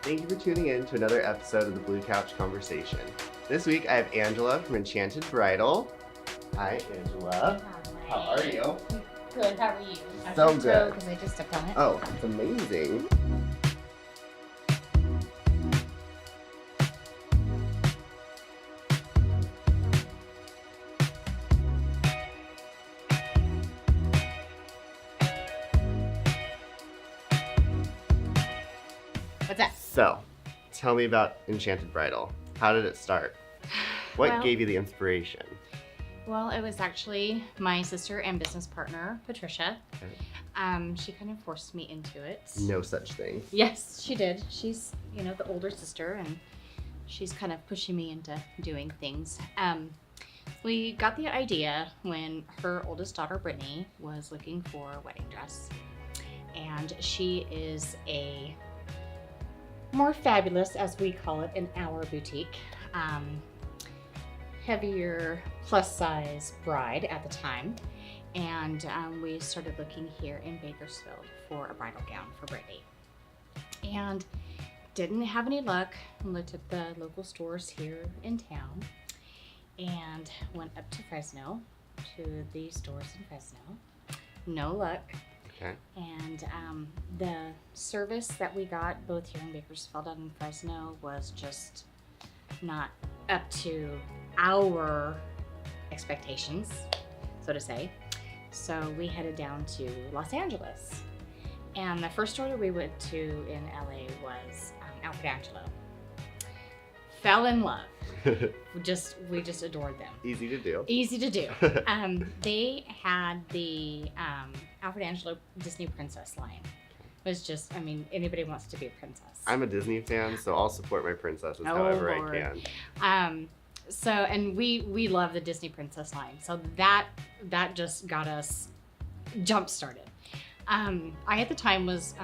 Thank you for tuning in to another episode of the Blue Couch Conversation. This week I have Angela from Enchanted Bridal. Hi, Angela. Hi. How are you? Good, how are you? So good. Because I just stepped on it. Oh, it's amazing. What's that? So, tell me about Enchanted Bridal. How did it start? What Well- gave you the inspiration? Well, it was actually my sister and business partner, Patricia. Okay. She kind of forced me into it. No such thing. Yes, she did. She's, the older sister, and she's kind of pushing me into doing things. We got the idea when her oldest daughter, Brittany, was looking for a wedding dress. And she is a more fabulous, as we call it, in our boutique. Heavier, plus size bride at the time. And we started looking here in Bakersfield for a bridal gown for Brittany. And didn't have any luck. Looked at the local stores here in town and went up to Fresno, to the stores in Fresno. No luck. Okay. And the service that we got both here in Bakersfield and in Fresno was just not up to our expectations, so to say. So we headed down to Los Angeles. And the first store we went to in LA was Alfred Angelo. Fell in love. We just adored them. Easy to do. Easy to do. They had the Alfred Angelo Disney Princess line. It was just, anybody wants to be a princess. I'm a Disney fan, so I'll support my princesses however Lord. I can. And we love the Disney Princess line. So that just got us jump started. I at the time was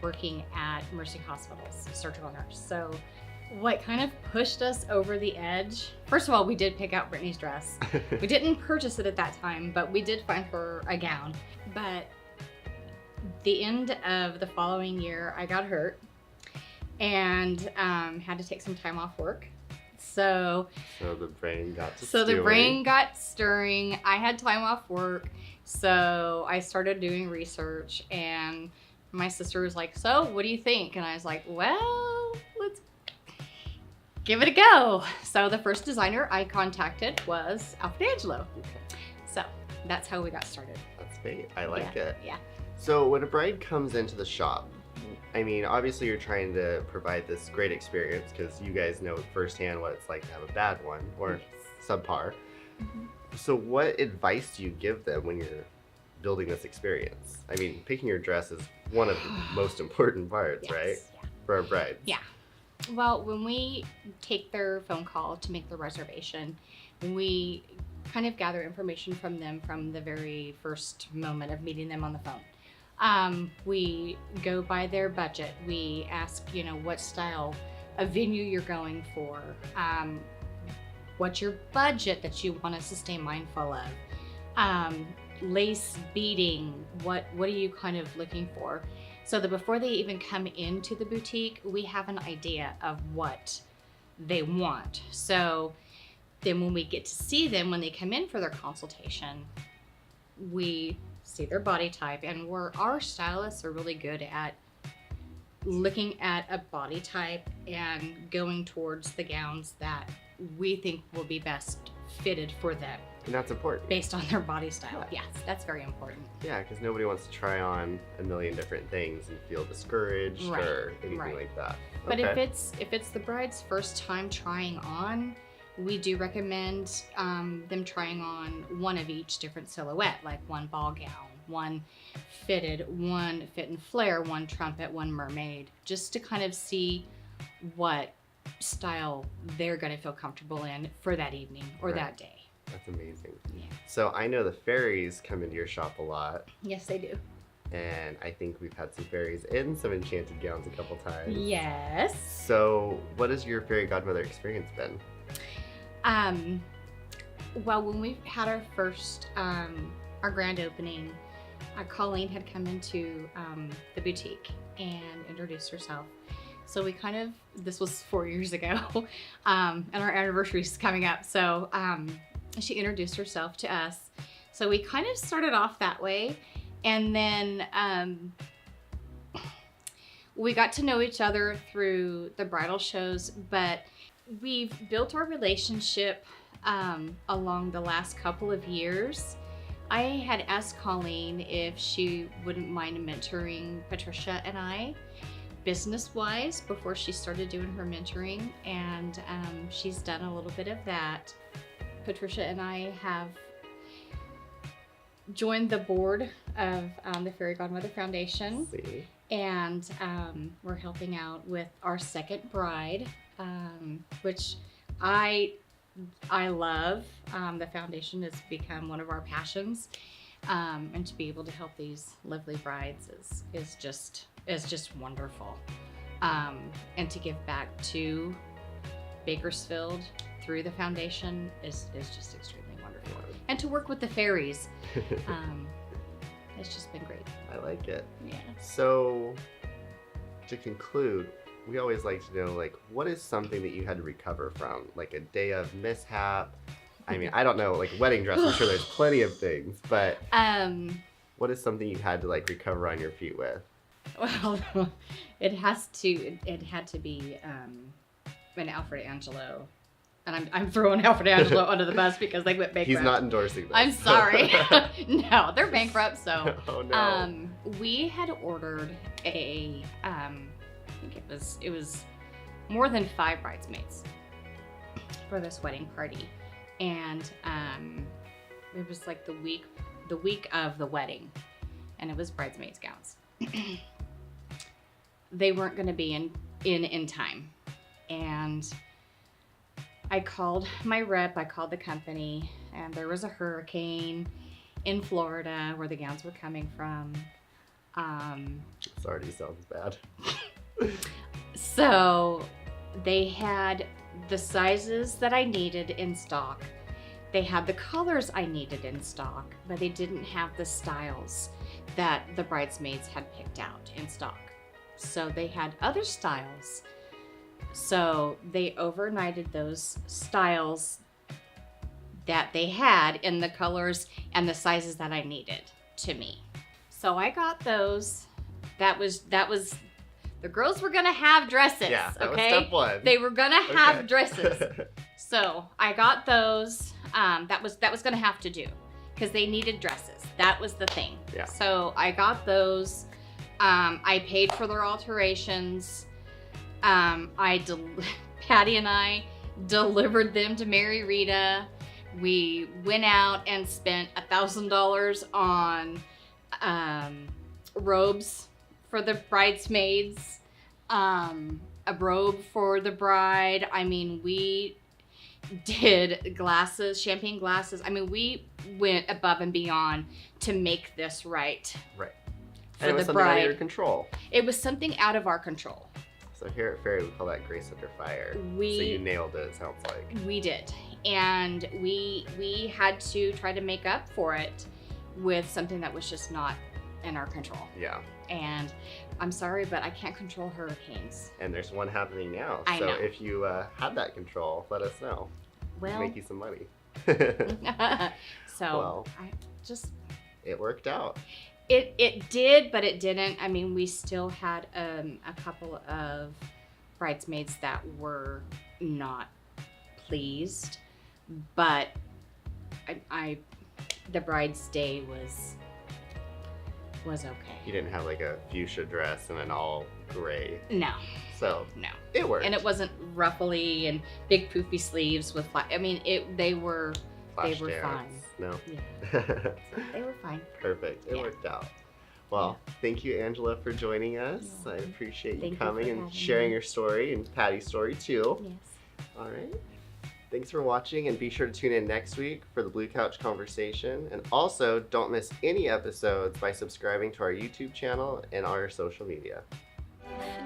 working at Mercy Hospital's surgical nurse. So what kind of pushed us over the edge, first of all, we did pick out Brittany's dress. We didn't purchase it at that time, but we did find her a gown. But the end of the following year, I got hurt and had to take some time off work. So the brain got to the brain got stirring. I had time off work, so I started doing research, and my sister was like, "So, what do you think?" And I was like, "Well, let's give it a go." So the first designer I contacted was Alfred Angelo. Okay. So that's how we got started. That's great. I like it. Yeah. So when a bride comes into the shop, obviously you're trying to provide this great experience because you guys know firsthand what it's like to have a bad one or subpar. Mm-hmm. So what advice do you give them when you're building this experience? Picking your dress is one of the most important parts, Yes, right? yeah. For a bride. Yeah. Well, when we take their phone call to make the reservation, we kind of gather information from them from the very first moment of meeting them on the phone. We go by their budget. We ask, what style of venue you're going for. What's your budget that you want us to stay mindful of? Lace beading, what are you kind of looking for? So that before they even come into the boutique, we have an idea of what they want. So then when we get to see them, when they come in for their consultation, we see their body type, and our stylists are really good at looking at a body type and going towards the gowns that we think will be best fitted for them. And that's important. Based on their body style. Yes, that's very important. Yeah, because nobody wants to try on a million different things and feel discouraged or anything like that. But Okay. if it's the bride's first time trying on, we do recommend them trying on one of each different silhouette, like one ball gown, one fitted, one fit and flare, one trumpet, one mermaid, just to kind of see what style they're going to feel comfortable in for that evening or that day. That's amazing. Yeah. So I know the fairies come into your shop a lot, Yes, they do. and I think we've had some fairies in some enchanted gowns a couple times. Yes. So what has your fairy godmother experience been? Well, when we had our first, our grand opening, Colleen had come into the boutique and introduced herself. So we this was 4 years ago, and our anniversary is coming up. So she introduced herself to us. So we kind of started off that way, and then we got to know each other through the bridal shows, but we've built our relationship along the last couple of years. I had asked Colleen if she wouldn't mind mentoring Patricia and I business-wise before she started doing her mentoring, and she's done a little bit of that. Patricia and I have joined the board of the Fairy Godmother Foundation. See. And we're helping out with our second bride, which I love. The foundation has become one of our passions, and to be able to help these lovely brides is just wonderful. And to give back to Bakersfield through the foundation is just extremely wonderful. And to work with the fairies. It's just been great. I like it. Yeah. So, to conclude, we always like to know, like, what is something that you had to recover from? Like a day of mishap? I mean, I don't know, like wedding dress, I'm sure there's plenty of things, but what is something you had to like recover on your feet with? Well, it had to be an Alfred Angelo. And I'm throwing Alfred Angelo under the bus because they went bankrupt. He's not endorsing this. I'm sorry. No, they're bankrupt. So, oh, no. We had ordered I think it was more than 5 bridesmaids for this wedding party, and it was like the week of the wedding, and it was bridesmaids gowns. They weren't going to be in time, and I called my rep, I called the company, and there was a hurricane in Florida where the gowns were coming from. This already sounds bad. So they had the sizes that I needed in stock. They had the colors I needed in stock, but they didn't have the styles that the bridesmaids had picked out in stock. So they had other styles. So they overnighted those styles that they had in the colors and the sizes that I needed to me. So I got those. That was the girls were gonna have dresses. Yeah, that okay? was step one. They were gonna have Okay. dresses. So I got those. That was gonna have to do because they needed dresses. That was the thing. Yeah. So I got those. I paid for their alterations. Patty and I delivered them to Mary Rita. We went out and spent $1,000 on robes for the bridesmaids, a robe for the bride. I mean, we did glasses, champagne glasses. I mean, we went above and beyond to make this right. Right. For And it was the something out of bride. your control. It was something out of our control. So here at Fairy, we call that grace under fire. So you nailed it sounds like. We did. And we had to try to make up for it with something that was just not in our control. Yeah. And I'm sorry, but I can't control hurricanes. And there's one happening now. I so know. if you have that control, let us know. Well, Make you some money. so Well. I just It worked out. It did, but it didn't. I mean, we still had a couple of bridesmaids that were not pleased, but the bride's day was okay. You didn't have like a fuchsia dress and an all gray. No, So no. it worked. And it wasn't ruffly and big poofy sleeves with I mean, they were Flash were dance. fine. No. Yeah, they were fine. Perfect. It Yeah. worked out. Well, thank you, Angela, for joining us. You're I welcome. appreciate you Thank you coming for and having sharing me. your story and Patty's story too. Yes. All right. Thanks for watching, and be sure to tune in next week for the Blue Couch Conversation. And also, don't miss any episodes by subscribing to our YouTube channel and our social media.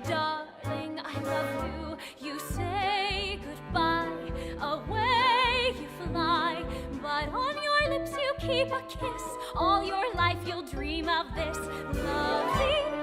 Darling, I love you. You say goodbye. Away you fly. But on your lips you keep a kiss. All your life you'll dream of this. Lovely